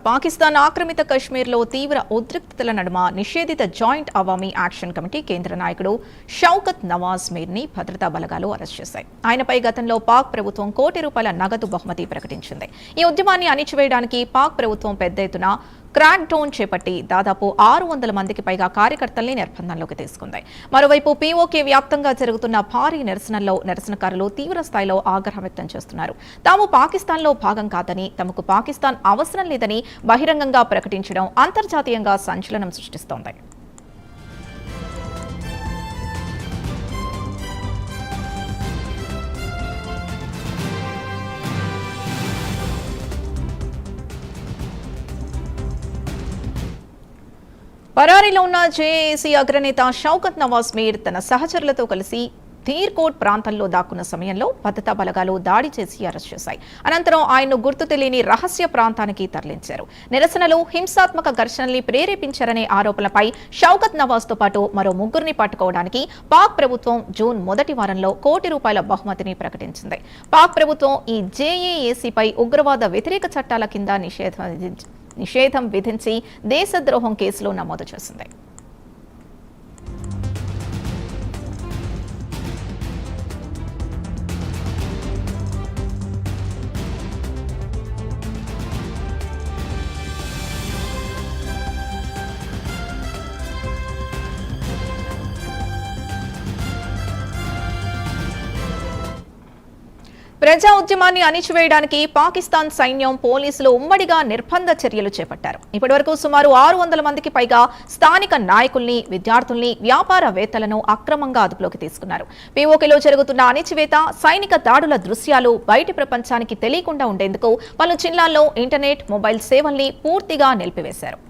పాకిస్తాన్ ఆక్రమిత కశ్మీర్లో తీవ్ర ఉద్రిక్తతల నడుమ నిషేధిత జాయింట్ అవామీ యాక్షన్ కమిటీ కేంద్ర నాయకుడు షౌకత్ నవాజ్ మీర్ని భద్రతా బలగాలు అరెస్ట్ చేశాయి. ఆయనపై గతంలో పాక్ ప్రభుత్వం ₹1 కోటి నగదు బహుమతి ప్రకటించింది. ఈ ఉద్యమాన్ని అణిచివేయడానికి పాక్ ప్రభుత్వం పెద్ద ఎత్తున క్రాక్ డౌన్ చేపట్టి దాదాపు 600 మందికి పైగా కార్యకర్తల్ని నిర్బంధంలోకి తీసుకుంది. మరోవైపు పీఓకే వ్యాప్తంగా జరుగుతున్న భారీ నిరసనల్లో నిరసనకారులు తీవ్ర స్థాయిలో ఆగ్రహం వ్యక్తం చేస్తున్నారు. తాము పాకిస్తాన్లో భాగం కాదని, తమకు పాకిస్తాన్ అవసరం లేదని బహిరంగంగా ప్రకటించడం అంతర్జాతీయంగా సంచలనం సృష్టిస్తోంది. పరారీలో ఉన్న జేఏసీ అగ్రనేత షౌకత్ నవాజ్ మీర్ తన సహచరులతో కలిసి ధీర్కోట్ ప్రాంతంలో దాక్కున్న సమయంలో భద్రతా బలగాలు దాడి చేసి అరెస్ట్ చేశాయి. అనంతరం ఆయన్ను గుర్తు తెలియని రహస్య ప్రాంతానికి తరలించారు. నిరసనలు హింసాత్మక ఘర్షణల్ని ప్రేరేపించారనే ఆరోపణలపై షౌకత్ నవాజ్తో పాటు మరో 3 పట్టుకోవడానికి పాక్ ప్రభుత్వం జూన్ మొదటి వారంలో ₹1 కోటి బహుమతిని ప్రకటించింది. పాక్ ప్రభుత్వం ఈ జేఏఏసీపై ఉగ్రవాద వ్యతిరేక చట్టాల కింద నిషేధం విధించి దేశద్రోహం కేసులో నమోదు చేసింది. ప్రజా ఉద్యమాన్ని అణిచివేయడానికి పాకిస్తాన్ సైన్యం, పోలీసులు ఉమ్మడిగా నిర్బంధ చర్యలు చేపట్టారు. ఇప్పటివరకు సుమారు 600 మందికి పైగా స్థానిక నాయకుల్ని, విద్యార్థుల్ని, వ్యాపారవేత్తలను అక్రమంగా అదుపులోకి తీసుకున్నారు. పీఓకేలో జరుగుతున్న అణిచివేత, సైనిక దాడుల దృశ్యాలు బయటి ప్రపంచానికి తెలియకుండా ఉండేందుకు పలు జిల్లాల్లో ఇంటర్నెట్, మొబైల్ సేవల్ని పూర్తిగా నిలిపివేశారు.